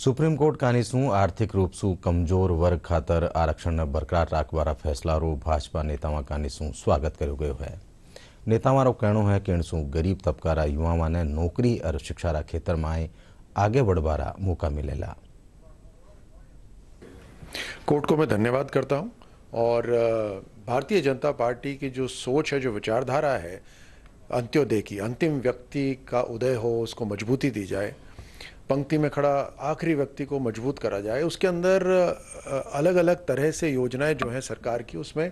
Supreme court કાનીશું આર્થિક રૂપસું કમજોર વર્ગ ખાતર આરક્ષણને બરકરાર રાખવાના ફેસલારો ભાજપા નેતામાં કાનીશું स्वागत કર્યો ગયો है। नेतामारो कहनो है कि इनसू गरीब तबकारा युवा ने नौकरी और शिक्षा खेतर में आगे बढ़वारा मौका मिलेला। कोर्ट को मैं धन्यवाद करता हूं और भारतीय जनता पार्टी की जो सोच है, जो विचारधारा है, अंत्योदय की, अंतिम व्यक्ति का उदय हो, उसको मजबूती दी जाए, पंक्ति में खड़ा आखिरी व्यक्ति को मजबूत करा जाए, उसके अंदर अलग अलग तरह से योजनाएं जो हैं सरकार की, उसमें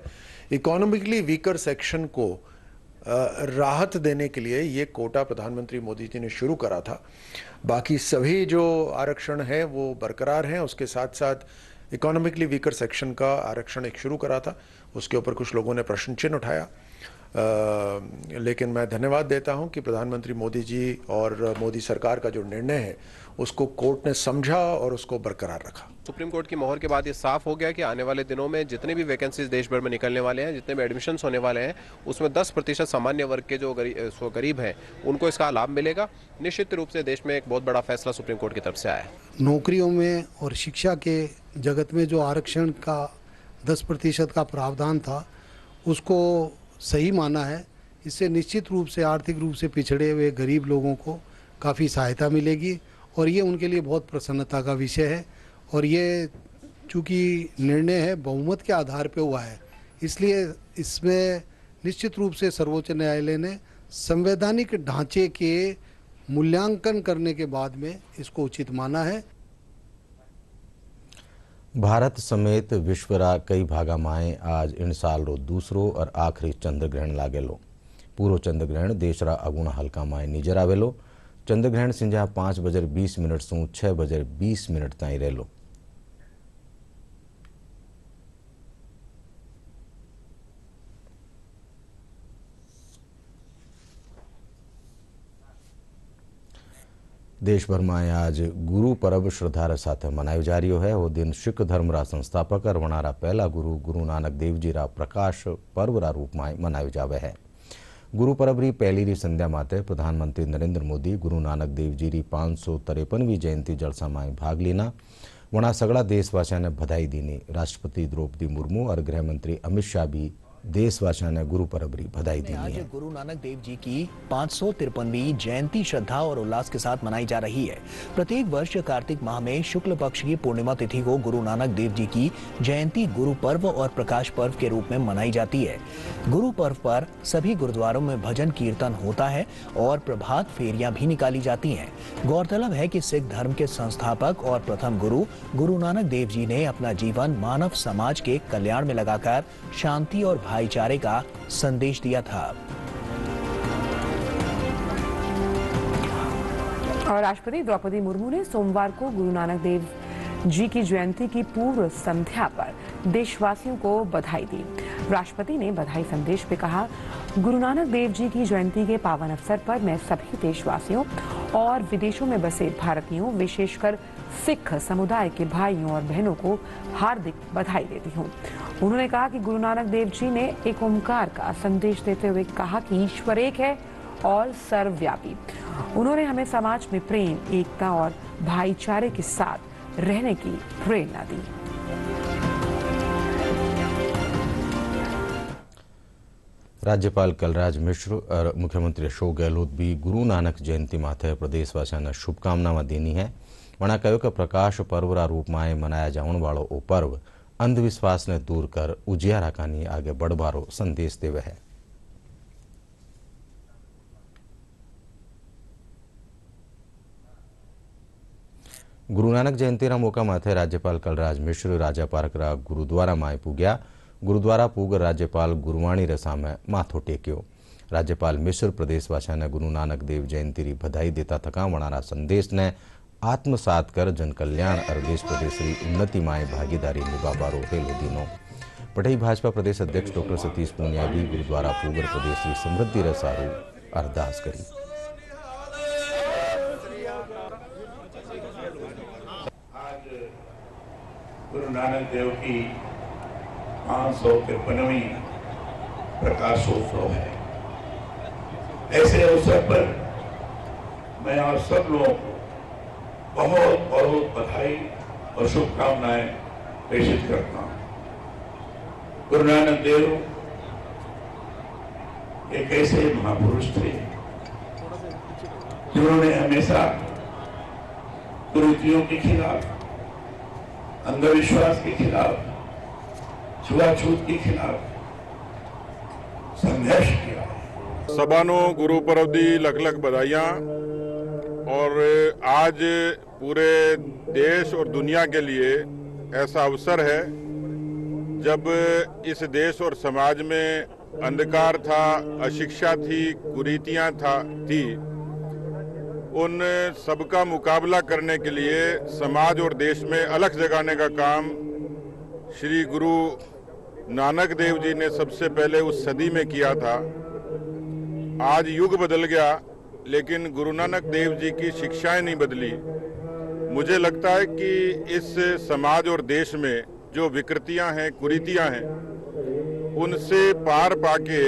इकोनॉमिकली वीकर सेक्शन को राहत देने के लिए ये कोटा प्रधानमंत्री मोदी जी ने शुरू करा था। बाकी सभी जो आरक्षण है वो बरकरार हैं। उसके साथ साथ इकोनॉमिकली वीकर सेक्शन का आरक्षण एक शुरू करा था, उसके ऊपर कुछ लोगों ने प्रश्न चिन्ह उठाया, लेकिन मैं धन्यवाद देता हूं कि प्रधानमंत्री मोदी जी और मोदी सरकार का जो निर्णय है उसको कोर्ट ने समझा और उसको बरकरार रखा। सुप्रीम कोर्ट की मोहर के बाद ये साफ हो गया कि आने वाले दिनों में जितने भी वैकेंसीज देश भर में निकलने वाले हैं, जितने भी एडमिशन्स होने वाले हैं, उसमें 10% सामान्य वर्ग के जो गरीब हैं उनको इसका लाभ मिलेगा। निश्चित रूप से देश में एक बहुत बड़ा फैसला सुप्रीम कोर्ट की तरफ से आया है। नौकरियों में और शिक्षा के जगत में जो आरक्षण का 10% का प्रावधान था उसको सही माना है। इससे निश्चित रूप से आर्थिक रूप से पिछड़े हुए गरीब लोगों को काफ़ी सहायता मिलेगी और ये उनके लिए बहुत प्रसन्नता का विषय है। और ये चूँकि निर्णय है बहुमत के आधार पे हुआ है, इसलिए इसमें निश्चित रूप से सर्वोच्च न्यायालय ने संवैधानिक ढांचे के मूल्यांकन करने के बाद में इसको उचित माना है। भारत समेत विश्वरा कई भागा में आज इन साल रो दूसरो और आखिरी चंद्रग्रहण लागेलो। पूरो चंद्रग्रहण देशरा अगुणा हल्का में नजर आवेलो। चंद्रग्रहण संजा 5:20 सु 6:20 ताई रहेलो। देशभर में आज गुरु पर्व श्रद्धार साथ मनायो जा रही है। वो दिन सिख धर्म रा संस्थापक और वनारा पहला गुरु गुरु नानक देव जी रा प्रकाश पर्व रा रूप में मनायो जावे है। गुरु पर्व री पहली री संध्या माते प्रधानमंत्री नरेंद्र मोदी गुरु नानक देव जी री 553वीं जयंती जलसा में भाग लेना। वना सगड़ा देशवासियों ने बधाई दीनी। राष्ट्रपति द्रौपदी मुर्मू और गृह मंत्री अमित शाह भी देशवासियों ने गुरु पर्व की बधाई दी है। आज गुरु नानक देव जी की 553वीं जयंती श्रद्धा और उल्लास के साथ मनाई जा रही है। प्रत्येक वर्ष कार्तिक माह में शुक्ल पक्ष की पूर्णिमा तिथि को गुरु नानक देव जी की जयंती गुरु पर्व और प्रकाश पर्व के रूप में मनाई जाती है। गुरु पर्व पर सभी गुरुद्वारों में भजन कीर्तन होता है और प्रभात फेरियां भी निकाली जाती हैं। गौरतलब है कि सिख धर्म के संस्थापक और प्रथम गुरु गुरु नानक देव जी ने अपना जीवन मानव समाज के कल्याण में लगाकर शांति और भाईचारे का संदेश दिया था। और राष्ट्रपति द्रौपदी मुर्मू ने सोमवार को गुरु नानक देव जी की जयंती की पूर्व संध्या पर देशवासियों को बधाई दी। राष्ट्रपति ने बधाई संदेश में कहा, गुरु नानक देव जी की जयंती के पावन अवसर पर मैं सभी देशवासियों और विदेशों में बसे भारतीयों, विशेषकर सिख समुदाय के भाइयों और बहनों को हार्दिक बधाई देती हूँ। उन्होंने कहा कि गुरु नानक देव जी ने एक ओंकार का संदेश देते हुए कहा कि ईश्वर एक है और सर्वव्यापी। उन्होंने हमें समाज में प्रेम, एकता और भाईचारे के साथ रहने की प्रेरणा दी। राज्यपाल कलराज मिश्र और मुख्यमंत्री अशोक गहलोत भी गुरु नानक जयंती माथे प्रदेशवासियों ने शुभकामनाएं देनी है। वणा कहो कि प्रकाश पर्व रा रूप में मनाया जाने वालों ओ पर्व अंधविश्वास ने दूर कर उजियारा कानी आगे बढ़वारो संदेश देवे है। गुरु नानक जयंती रा मौका माथे राज्यपाल कलराज मिश्र राजापारक रा गुरुद्वारा में पूग्या। गुरुद्वारा पूग राज्यपाल गुरुवाणी रे सामे माथो टेक्यो। राज्यपाल मिश्र प्रदेशवासियों ने गुरु नानक देव जयंती री बधाई देता थका वणारा संदेश ने आत्मसात कर जन कल्याण और देश प्रदेश की उन्नति में भागीदारी निभावारो हेलो दीनो। पटई भाजपा प्रदेश अध्यक्ष डॉक्टर सतीश पूनिया भी गुरुद्वारा पूगर प्रदेश की समृद्धि रसारू अरदास करी। आज गुरु नानक देव की 553वीं प्रकाशोत्सव है। ऐसे अवसर पर मैं आप सब लोगों को बहुत बहुत बधाई और शुभकामनाएं प्रेषित करता हूं। गुरु नानक देव एक ऐसे महापुरुष थे जिन्होंने हमेशा कुरीतियों के खिलाफ, अंधविश्वास के खिलाफ, छुआछूत के खिलाफ संघर्ष किया। सबानो गुरु पर्व दी लख लख बधाइयाँ। और आज पूरे देश और दुनिया के लिए ऐसा अवसर है जब इस देश और समाज में अंधकार था, अशिक्षा थी, कुरीतियाँ थी, उन सबका मुकाबला करने के लिए समाज और देश में अलख जगाने का काम श्री गुरु नानक देव जी ने सबसे पहले उस सदी में किया था। आज युग बदल गया, लेकिन गुरु नानक देव जी की शिक्षाएं नहीं बदली। मुझे लगता है कि इस समाज और देश में जो विकृतियां हैं, कुरीतियां हैं, उनसे पार पाके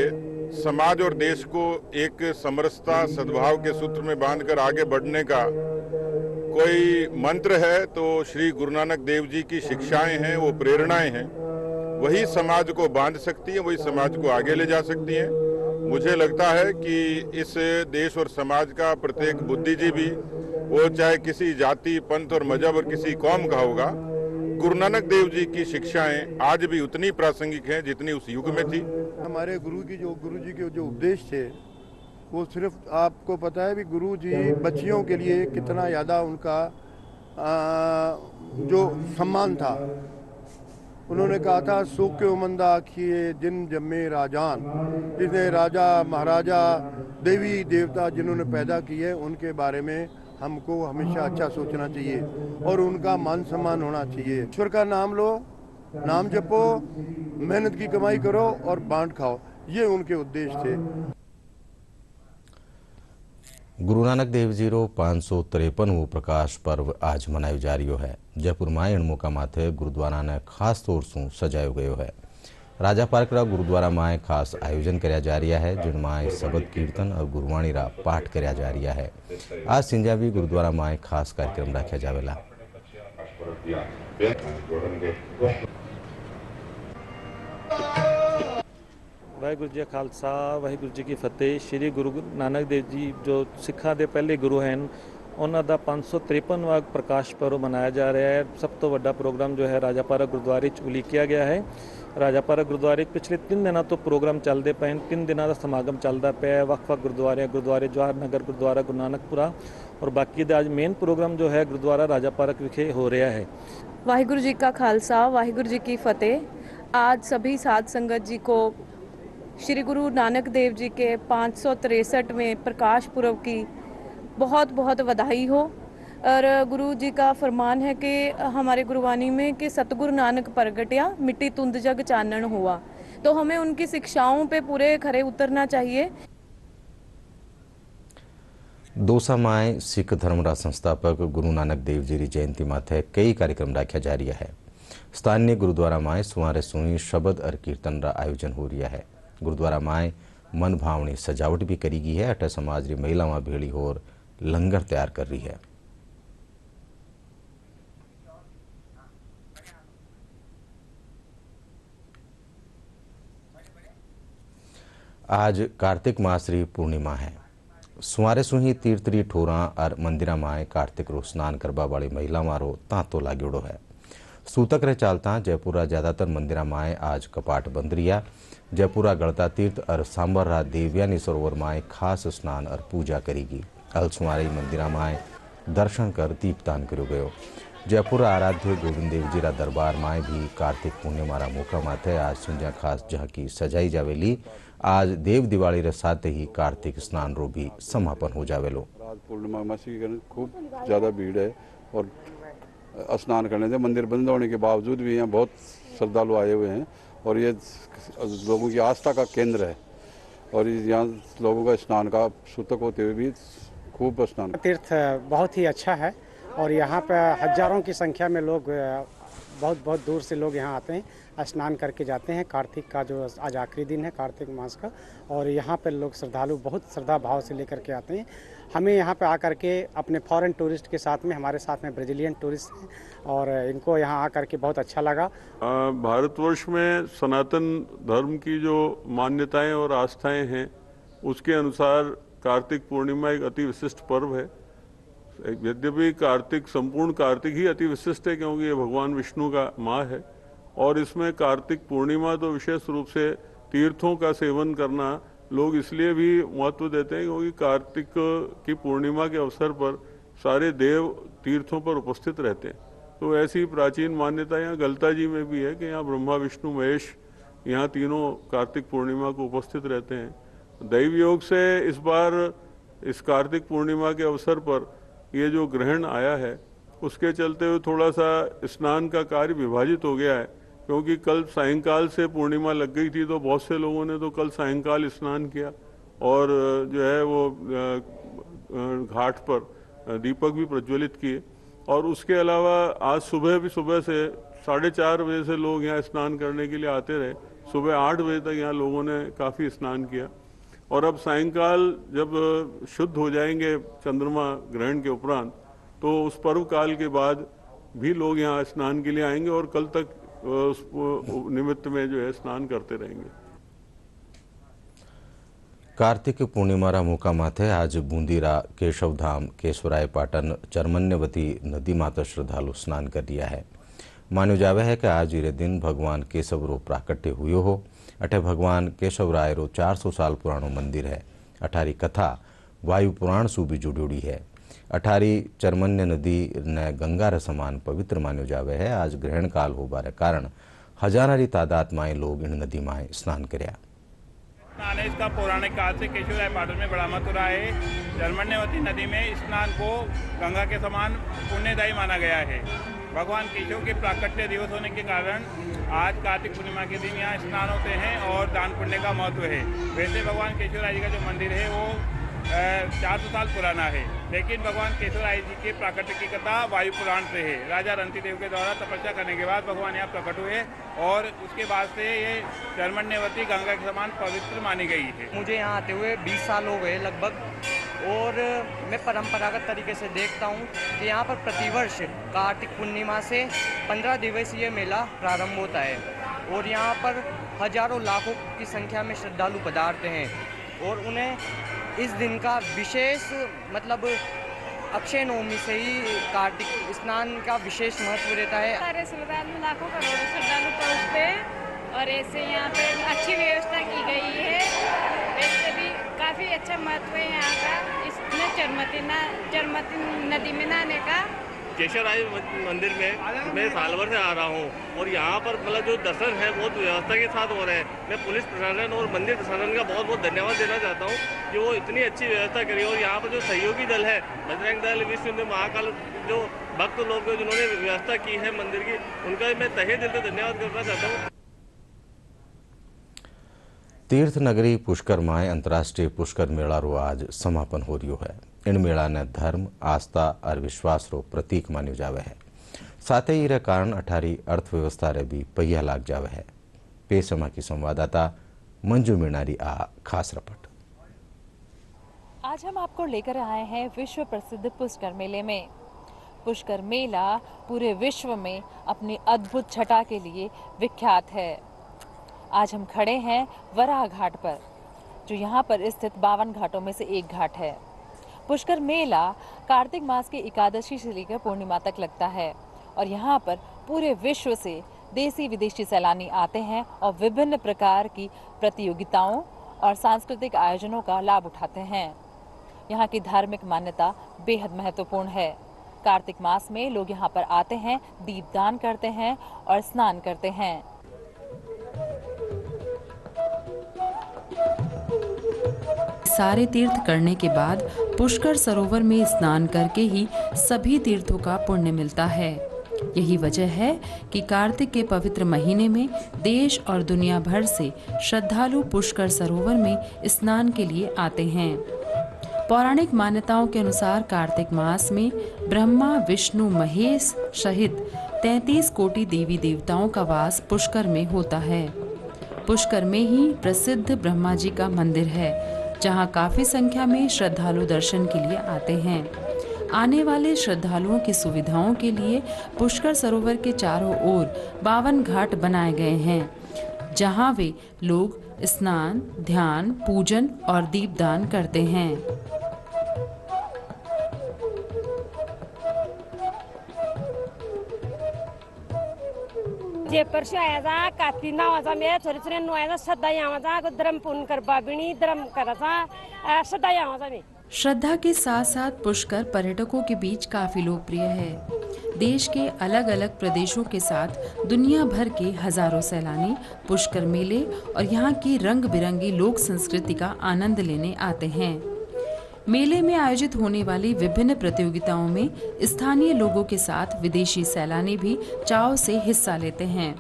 समाज और देश को एक समरसता, सद्भाव के सूत्र में बांधकर आगे बढ़ने का कोई मंत्र है तो श्री गुरु नानक देव जी की शिक्षाएं हैं, वो प्रेरणाएं हैं। वही समाज को बांध सकती हैं, वही समाज को आगे ले जा सकती हैं। मुझे लगता है कि इस देश और समाज का प्रत्येक बुद्धिजीवी, वो चाहे किसी जाति, पंथ और मजहब और किसी कौम का होगा, गुरु नानक देव जी की शिक्षाएं आज भी उतनी प्रासंगिक हैं जितनी उस युग में थी। हमारे गुरु जी के जो उपदेश थे, वो सिर्फ आपको पता है भी गुरु जी बच्चियों के लिए कितना ज़्यादा उनका जो सम्मान था। उन्होंने कहा था सुख के उमंदा किए दिन जम्मे राजान, जिसने राजा महाराजा देवी देवता जिन्होंने पैदा किए उनके बारे में हमको हमेशा अच्छा सोचना चाहिए और उनका मान सम्मान होना चाहिए। ईश्वर का नाम लो, नाम जपो, मेहनत की कमाई करो और बांट खाओ, ये उनके उद्देश्य थे। गुरु नानक देव जी रो 553वो प्रकाश पर्व आज मनायो जा रह्यो है। जयपुर में एणमुका माथे गुरुद्वारा ने खास तौर से सजायो गयो है। राजा पार्करा गुरुद्वारा में खास आयोजन कर्या जा रहा है, जिनमें शबद कीर्तन और गुरुवाणी रा पाठ कर्या जा रहा है। आज संजा भी गुरुद्वारा में खास कार्यक्रम राख्या जावेला। वाहिगुरु जी खालसा, वाहिगुरु जी की फतेह। श्री गुरु नानक देव जी जो सिखा के पहले गुरु हैं, उन्होंने 553वां प्रकाश पर्व मनाया जा रहा है। सब तो बड़ा प्रोग्राम जो है राजा पार्क गुरुद्वारे उलीकिया गया है। राजा पार्क गुरुद्वारे पिछले 3 दिनों तो प्रोग्राम चलते पे, 3 दिनों का समागम चलता पाया। वक्-वक् गुरुद्वारे जवाहर नगर गुरुद्वारा गुरु नानकपुरा और बाकी आज मेन प्रोग्राम जो है गुरुद्वारा राजा पार्क विखे हो रहा है। वाहिगुरु जी का खालसा, वाहिगुरु जी की फतेह। आज सभी साध संगत जी को श्री गुरु नानक देव जी के 563वें प्रकाश पुरब की बहुत बहुत बधाई हो। और गुरु जी का फरमान है कि हमारे गुरुवाणी में कि सतगुरु नानक प्रगट्या, मिट्टी तुंद जग चानन हुआ। तो हमें उनकी शिक्षाओं पे पूरे खरे उतरना चाहिए। दोसा में सिख धर्म रा संस्थापक गुरु नानक देव जी की जयंती माथे कई कार्यक्रम राख्या जा रहा है। स्थानीय गुरुद्वारा में सुमारे सुई शबद और कीर्तन रा आयोजन हो रहा है। गुरुद्वारा में मन भावनी सजावट भी करी गई है। अठ समाज की महिलाओं भेड़ी होर लंगर तैयार कर रही है। आज कार्तिक मासरी पूर्णिमा है। सुमारे सुही तीर्थरी ठोरा और मंदिरा में कार्तिक रो स्नान करवा वाली महिलाओं रो तांतो लागेड़ो है। सूतक रे चालता जयपुरा ज्यादातर मंदिरा में आज कपाट बंद रिया। जयपुरा गढ़ता तीर्थ और सांबरा देवयानी सरोवर में खास स्नान और पूजा करेगी। अलसुमारी मंदिरा में दर्शन कर दीपदान करो गयो। जयपुर आराध्य गोविंद देव जी रा दरबार में भी कार्तिक पूर्णिमा रा मौका माथे आज संजा खास झांकी सजाई जावेली। आज देव दिवाली रे साथ ही कार्तिक स्नान रो भी समापन हो जावेलो। आज पूर्णिमा मासी की खूब ज़्यादा भीड़ है और स्नान करने से मंदिर बंद होने के बावजूद भी यहाँ बहुत श्रद्धालु आए हुए हैं और ये लोगों की आस्था का केंद्र है। और यहाँ लोगों का स्नान का सूतक होते हुए भी खूब स्नान। तीर्थ बहुत ही अच्छा है और यहाँ पर हजारों की संख्या में लोग बहुत दूर से लोग यहाँ आते हैं, स्नान करके जाते हैं। कार्तिक का जो आज आखिरी दिन है कार्तिक मास का, और यहाँ पर लोग श्रद्धालु बहुत श्रद्धा भाव से लेकर के आते हैं। हमें यहाँ पे आकर के अपने फॉरेन टूरिस्ट के साथ में, हमारे साथ में ब्राज़ीलियन टूरिस्ट हैं और इनको यहाँ आकर के बहुत अच्छा लगा। भारतवर्ष में सनातन धर्म की जो मान्यताएं और आस्थाएं हैं उसके अनुसार कार्तिक पूर्णिमा एक अति विशिष्ट पर्व है। यद्यपि कार्तिक, संपूर्ण कार्तिक ही अति विशिष्ट है क्योंकि ये भगवान विष्णु का माह है और इसमें कार्तिक पूर्णिमा तो विशेष रूप से तीर्थों का सेवन करना लोग इसलिए भी महत्व देते हैं क्योंकि कार्तिक की पूर्णिमा के अवसर पर सारे देव तीर्थों पर उपस्थित रहते हैं। तो ऐसी प्राचीन मान्यता यहाँ गलता जी में भी है कि यहाँ ब्रह्मा विष्णु महेश यहाँ तीनों कार्तिक पूर्णिमा को उपस्थित रहते हैं। दैव योग से इस बार इस कार्तिक पूर्णिमा के अवसर पर ये जो ग्रहण आया है उसके चलते हुए थोड़ा सा स्नान का कार्य विभाजित हो गया है क्योंकि कल सायंकाल से पूर्णिमा लग गई थी तो बहुत से लोगों ने तो कल सायंकाल स्नान किया और जो है वो घाट पर दीपक भी प्रज्वलित किए और उसके अलावा आज सुबह भी सुबह से 4:30 बजे से लोग यहाँ स्नान करने के लिए आते रहे। सुबह 8 बजे तक यहाँ लोगों ने काफ़ी स्नान किया और अब सायंकाल जब शुद्ध हो जाएंगे चंद्रमा ग्रहण के उपरांत तो उस पर्व काल के बाद भी लोग यहाँ स्नान के लिए आएंगे और कल तक उस निमित्त में जो है स्नान करते रहेंगे। कार्तिक पूर्णिमारा मोका माथे आज बूंदीरा, केशवधाम, केशवराय पाटन, चरमन्यवती नदी माता श्रद्धालु स्नान कर दिया है। मान्यो जावे है कि आज ये दिन भगवान केशव रो प्राकट्य हुयो हो। अठे भगवान केशवराय रो 400 साल पुराणो मंदिर है। अठारी कथा वायु पुराण सु भी जुड़ोड़ी है। अठारी चरमन्य नदी ने गंगा समान पवित्र मान्यो जावे है। आज ग्रहण काल होबारे कारण हजारारी तादाद में लोग इन नदी में स्नान कर्या। स्नान है इसका पौराणिक काल से केशवराय पाटन में बड़ा महत्व रहा है। चरमन्यवती नदी में स्नान को गंगा के समान पुण्यदायी माना गया है। भगवान केशव के प्राकट्य दिवस होने के कारण आज कार्तिक पूर्णिमा के दिन यहाँ स्नान होते हैं और दान पुण्य का महत्व है। वैसे भगवान केशवराय जी का जो मंदिर है वो 400 साल पुराना है, लेकिन भगवान केशवराय जी के प्राकट्य की कथा वायु पुराण से है। राजा रंतिदेव के द्वारा तपस्या करने के बाद भगवान यहाँ प्रकट हुए और उसके बाद से ये चरमन्यवती गंगा के समान पवित्र मानी गई है। मुझे यहाँ आते हुए 20 साल हो गए लगभग और मैं परंपरागत तरीके से देखता हूँ कि यहाँ पर प्रतिवर्ष कार्तिक पूर्णिमा से 15 दिवसीय मेला प्रारंभ होता है और यहाँ पर हजारों लाखों की संख्या में श्रद्धालु पधारते हैं और उन्हें इस दिन का विशेष मतलब अक्षय नवमी से ही कार्तिक स्नान का विशेष महत्व रहता है। सारे श्रद्धालु लाखों करोड़ों श्रद्धालु पहुँचते हैं और ऐसे यहाँ पे अच्छी व्यवस्था की गई है। वैसे भी काफ़ी अच्छा महत्व है यहाँ का इसमें चरमती नदी में नहाने का। केशवराय मंदिर में मैं साल भर से आ रहा हूँ और यहाँ पर मतलब जो दर्शन है बहुत व्यवस्था के साथ हो रहे हैं। मैं पुलिस प्रशासन और मंदिर प्रशासन का बहुत बहुत धन्यवाद देना चाहता हूँ कि वो इतनी अच्छी व्यवस्था करी और यहाँ पर जो सहयोगी दल है, बजरंग दल, विश्व हिंदू महाकाल, जो भक्त लोग जिन्होंने व्यवस्था की है मंदिर की, उनका मैं तहे दिल से धन्यवाद करना चाहता हूँ। तीर्थ नगरी पुष्कर में अंतर्राष्ट्रीय पुष्कर मेला रो आज समापन हो रही है। इन मेला ने धर्म, आस्था और विश्वास रो प्रतीक मान्यो जावे है। साथ ही रे कारण अठारी अर्थव्यवस्था रे भी पहिया लाग जावे है। पेशमा की संवाददाता मंजू मीणारी आ खास रिपोर्ट। आज हम आपको लेकर आए हैं विश्व प्रसिद्ध पुष्कर मेले में। पुष्कर मेला पूरे विश्व में अपनी अद्भुत छटा के लिए विख्यात है। आज हम खड़े हैं वराह घाट पर, जो यहाँ पर स्थित 52 घाटों में से एक घाट है। पुष्कर मेला कार्तिक मास के एकादशी से लेकर पूर्णिमा तक लगता है और यहाँ पर पूरे विश्व से देसी विदेशी सैलानी आते हैं और विभिन्न प्रकार की प्रतियोगिताओं और सांस्कृतिक आयोजनों का लाभ उठाते हैं। यहाँ की धार्मिक मान्यता बेहद महत्वपूर्ण है। कार्तिक मास में लोग यहाँ पर आते हैं, दीपदान करते हैं और स्नान करते हैं। सारे तीर्थ करने के बाद पुष्कर सरोवर में स्नान करके ही सभी तीर्थों का पुण्य मिलता है। यही वजह है कि कार्तिक के पवित्र महीने में देश और दुनिया भर से श्रद्धालु पुष्कर सरोवर में स्नान के लिए आते हैं। पौराणिक मान्यताओं के अनुसार कार्तिक मास में ब्रह्मा, विष्णु, महेश सहित 33 कोटि देवी देवताओं का वास पुष्कर में होता है। पुष्कर में ही प्रसिद्ध ब्रह्मा जी का मंदिर है, जहां काफी संख्या में श्रद्धालु दर्शन के लिए आते हैं। आने वाले श्रद्धालुओं की सुविधाओं के लिए पुष्कर सरोवर के चारों ओर 52 घाट बनाए गए हैं, जहां वे लोग स्नान, ध्यान, पूजन और दीपदान करते हैं। जे परशु आया था काती नावाचा मे थोडे थोडे नोयाचा सदा यावाचा धर्म पूर्ण कर बाबिणी धर्म कराचा सदा यावाचा मे। श्रद्धा के साथ साथ पुष्कर पर्यटकों के बीच काफी लोकप्रिय है। देश के अलग अलग प्रदेशों के साथ दुनिया भर के हजारों सैलानी पुष्कर मेले और यहाँ की रंग बिरंगी लोक संस्कृति का आनंद लेने आते हैं। मेले में आयोजित होने वाली विभिन्न प्रतियोगिताओं में स्थानीय लोगों के साथ विदेशी सैलानी भी चाव से हिस्सा लेते हैं।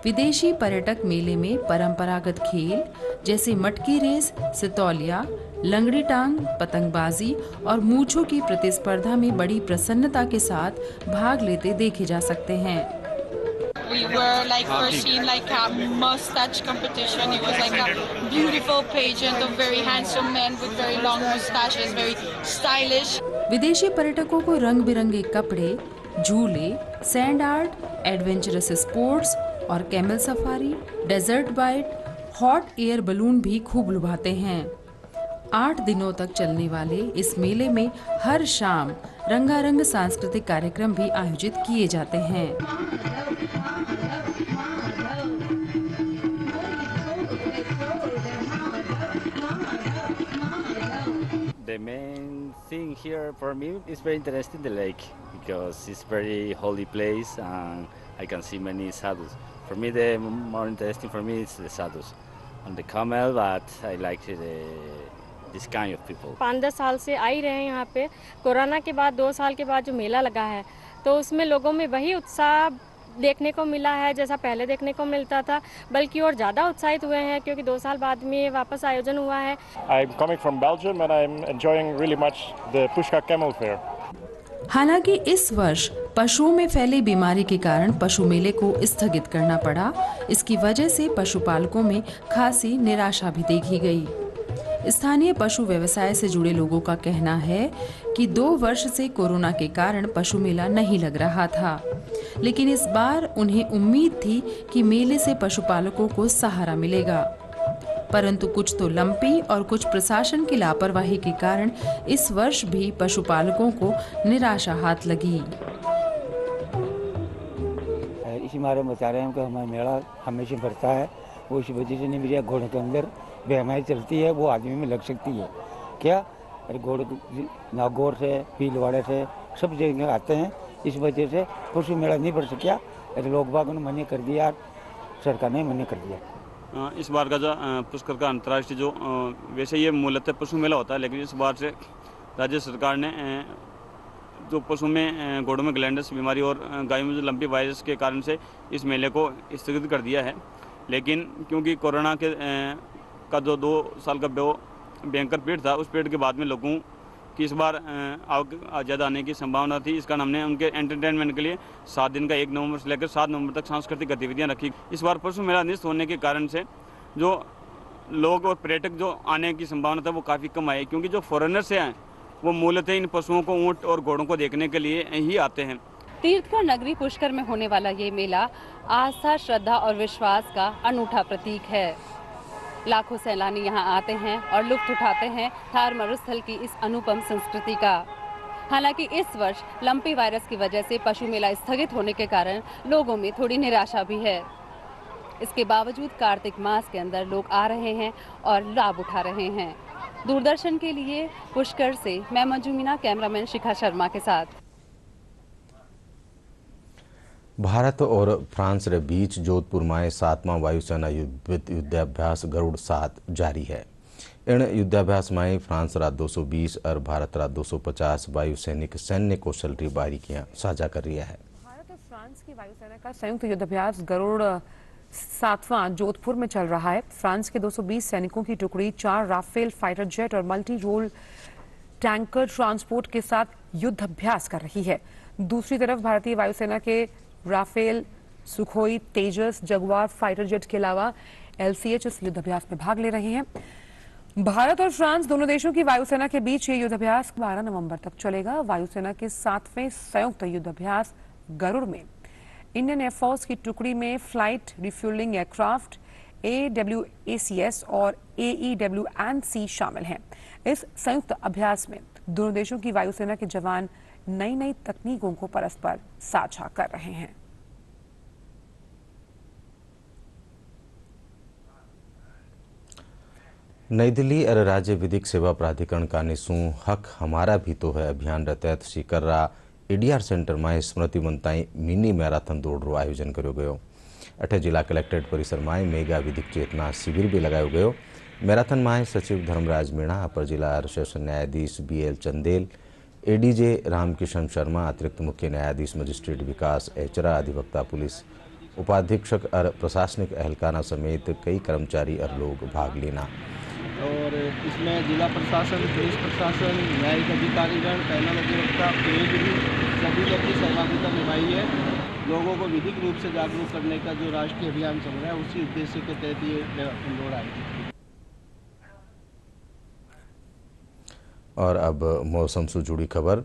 विदेशी पर्यटक मेले में परंपरागत खेल जैसे मटकी रेस, सितौलिया, लंगड़ी टांग, पतंगबाजी और मूंछों की प्रतिस्पर्धा में बड़ी प्रसन्नता के साथ भाग लेते देखे जा सकते हैं। We were like first seen like a mustache competition. It was like a beautiful pageant of very handsome men with very long mustaches, very stylish. विदेशी पर्यटकों को रंग बिरंगे कपड़े, झूले, सैंड आर्ट, एडवेंचरस स्पोर्ट्स और camel safari, desert bike, hot air balloon भी खूब लुभाते हैं। 8 दिनों तक चलने वाले इस मेले में हर शाम रंगारंग सांस्कृतिक कार्यक्रम भी आयोजित किए जाते हैं। The main thing here for me is very interesting the lake because it's very holy place and I can see many sadhus. For me, the more interesting for me is the sadhus on the camel, but I like this kind of people. 5-10 साल से आ ही रहे हैं यहाँ पे। Corona के बाद 2 साल के बाद जो मेला लगा है तो उसमें लोगों में वही उत्साह देखने को मिला है जैसा पहले देखने को मिलता था, बल्कि और ज़्यादा उत्साहित हुए हैं क्योंकि 2 साल बाद में वापस आयोजन हुआ है। I'm coming from Belgium and I'm enjoying really much the Pushkar Camel Fair. हालांकि इस वर्ष पशुओं में फैली बीमारी के कारण पशु मेले को स्थगित करना पड़ा। इसकी वजह से पशुपालकों में खासी निराशा भी देखी गई। स्थानीय पशु व्यवसाय से जुड़े लोगों का कहना है कि 2 वर्ष से कोरोना के कारण पशु मेला नहीं लग रहा था, लेकिन इस बार उन्हें उम्मीद थी कि मेले से पशुपालकों को सहारा मिलेगा। परंतु कुछ तो लंपी और कुछ प्रशासन की लापरवाही के कारण इस वर्ष भी पशुपालकों को निराशा हाथ लगी। इसी मारे बता रहे हैं कि हमारा मेला हमेशा बढ़ता है, वो इसी वजह से नहीं मेरे घोड़े के अंदर बेहमाई चलती है, वो आदमी में लग सकती है क्या। अरे घोड़े नागौर से, भीलवाड़े से सब जगह आते हैं, इस वजह से पशु मेला नहीं बढ़ सका। अरे लोग बागों ने मना कर दिया, सरकार ने मना कर दिया। इस बार का जो पुष्कर का अंतर्राष्ट्रीय जो वैसे ये मूलतः पशु मेला होता है, लेकिन इस बार से राज्य सरकार ने जो पशु में घोड़ों में ग्लैंडस बीमारी और गायों में जो लंपी वायरस के कारण से इस मेले को स्थगित कर दिया है। लेकिन क्योंकि कोरोना के का जो 2 साल का भयंकर पीड़ था, उस पीड़ के बाद में लोगों की इस बार ज़्यादा आने की संभावना थी। इस कारण हमने उनके एंटरटेनमेंट के लिए 7 दिन का 1 नवंबर से लेकर 7 नवंबर तक सांस्कृतिक गतिविधियां रखी। इस बार पशु मेला निष्ठ होने के कारण से जो लोग और पर्यटक जो आने की संभावना था वो काफ़ी कम आई, क्योंकि जो फॉरेनर से आए वो मूलतः इन पशुओं को, ऊँट और घोड़ों को देखने के लिए ही आते हैं। तीर्थकर नगरी पुष्कर में होने वाला ये मेला आस्था, श्रद्धा और विश्वास का अनूठा प्रतीक है। लाखों सैलानी यहाँ आते हैं और लुत्फ उठाते हैं थार मरुस्थल की इस अनुपम संस्कृति का। हालांकि इस वर्ष लंपी वायरस की वजह से पशु मेला स्थगित होने के कारण लोगों में थोड़ी निराशा भी है। इसके बावजूद कार्तिक मास के अंदर लोग आ रहे हैं और लाभ उठा रहे हैं। दूरदर्शन के लिए पुष्कर से मैं मंजू मीना, कैमरामैन शिखा शर्मा के साथ। भारत और फ्रांस के बीच जोधपुर में 7वां वायुसेना युद्धाभ्यास गरुड़ 7 जारी है। इन युद्धाभ्यास में फ्रांस रा 220 और भारत रा 250 वायुसैनिक सैन्य कौशल की बारीकियां साझा कर रही है। भारत और फ्रांस की वायुसेना का संयुक्त युद्धाभ्यास गरुड़ 7वां जोधपुर में चल रहा है। फ्रांस के 220 सैनिकों की टुकड़ी 4 राफेल फाइटर जेट और मल्टी रोल टैंकर ट्रांसपोर्ट के साथ युद्ध अभ्यास कर रही है। दूसरी तरफ भारतीय वायुसेना के राफेल, सुखोई, तेजस, जगुआर फाइटर जेट के अलावा LCH इस युद्धाभ्यास में भाग ले रहे हैं। भारत और फ्रांस दोनों देशों की वायुसेना के बीच ये युद्धाभ्यास 12 नवंबर तक चलेगा। वायुसेना के 7वें संयुक्त युद्धाभ्यास गरुड़ में इंडियन एयरफोर्स की टुकड़ी में फ्लाइट रिफ्यूलिंग एयरक्राफ्ट AWACS और AEWC शामिल हैं। इस संयुक्त अभ्यास में दोनों देशों की वायुसेना के जवान नई नई तकनीकों को परस्पर साझा कर रहे हैं। नई दिल्ली अर राज्य विधिक सेवा प्राधिकरण का निशु हक हमारा भी तो है अभियान तहत सीकर्रा ADR सेंटर में स्मृति मनताई मिनी मैराथन दौड़ रो आयोजन करो गयो। अठे जिला कलेक्ट्रेट परिसर में मेगा विधिक चेतना शिविर भी लगायो गयो। मैराथन में सचिव धर्मराज मीणा, अपर जिला सेशन न्यायाधीश BL चंदेल, ADJ रामकिशन शर्मा, अतिरिक्त मुख्य न्यायाधीश मजिस्ट्रेट विकास एचरा, अधिवक्ता पुलिस उपाधीक्षक और प्रशासनिक एहलकारा समेत कई कर्मचारी और लोग भाग लेना। और इसमें जिला प्रशासन, पुलिस प्रशासन, न्यायिक अधिकारीगण, पैनल अधिवक्ता, पीएच भी सभी ने अपनी सहभागिता निभाई है। लोगों को विधिक रूप से जागरूक करने का जो राष्ट्रीय अभियान चल रहा है उसी उद्देश्य के तहत ये मैराथन दौड़ आयोजित। और अब मौसम से जुड़ी खबर।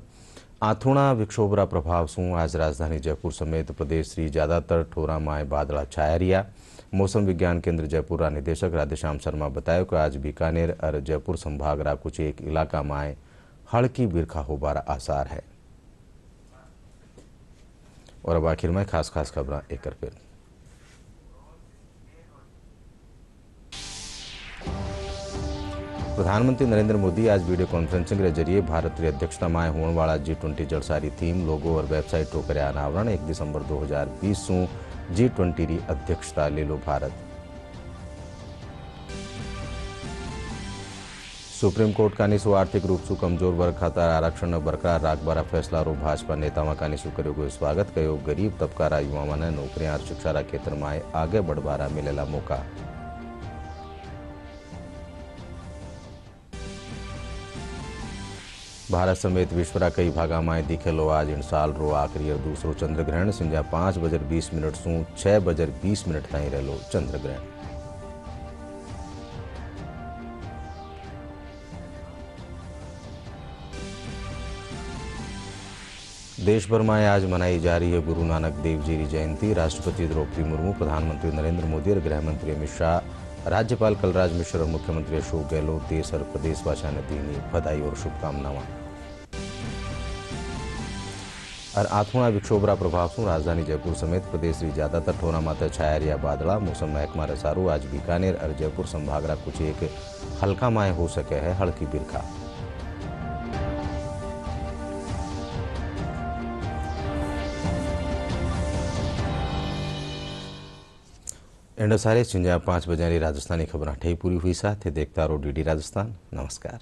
आथूणा विक्षोभरा प्रभाव से आज राजधानी जयपुर समेत प्रदेश की ज्यादातर ठोरा में बादला छाया रहा। मौसम विज्ञान केंद्र जयपुर का निदेशक राधेश्याम शर्मा बताया कि आज बीकानेर और जयपुर संभाग रा कुछ एक इलाका में हल्की बिरखा होबार आसार है। और अब आखिर में खास खबर एक फिर। प्रधानमंत्री नरेंद्र मोदी आज वीडियो कॉन्फ्रेंसिंग के जरिए भारत की अध्यक्षता में होने वाला G20 जलसारी थीम, लोगो और वेबसाइट को करे अनावरण। 1 दिसंबर 2020 से G20 की अध्यक्षता ले लो भारत। सुप्रीम कोर्ट का निशु आर्थिक रूप से कमजोर वर्ग खातर आरक्षण बरकरार राखबारा फैसला रो भाजपा नेताओं का निशु करो गयो स्वागत। कहो गरीब तबका युवाओं ने नौकरियां और शिक्षा क्षेत्र में आगे बढ़वारा मिलेला मौका। भारत समेत विश्व रा कई भागा में दिखेलो आज इन साल रो आखिरी और दूसरो चंद्र ग्रहण। संजा 5:20 से 6:20 ताई रहलो चंद्र ग्रहण। देश भर में आज मनाई जा रही है गुरु नानक देव जी की जयंती। राष्ट्रपति द्रौपदी मुर्मू, प्रधानमंत्री नरेंद्र मोदी और गृह मंत्री अमित शाह, राज्यपाल कलराज मिश्र और मुख्यमंत्री अशोक गहलोत देश और प्रदेशवासियों ने दी बधाई और शुभकामनाएं। और आथूणा विक्षोभरा प्रभाव से राजधानी जयपुर समेत प्रदेश की ज्यादातर ठोरा माथे छाया रहा बादला। मौसम महकमा रसारू आज बीकानेर और जयपुर संभाग रा कुछ एक हल्का माए हो सके है हल्की बिरखा। एंड सारे 5 बजे राजस्थानी खबर ठही पूरी हुई साथ देखता रहो DD राजस्थान। नमस्कार।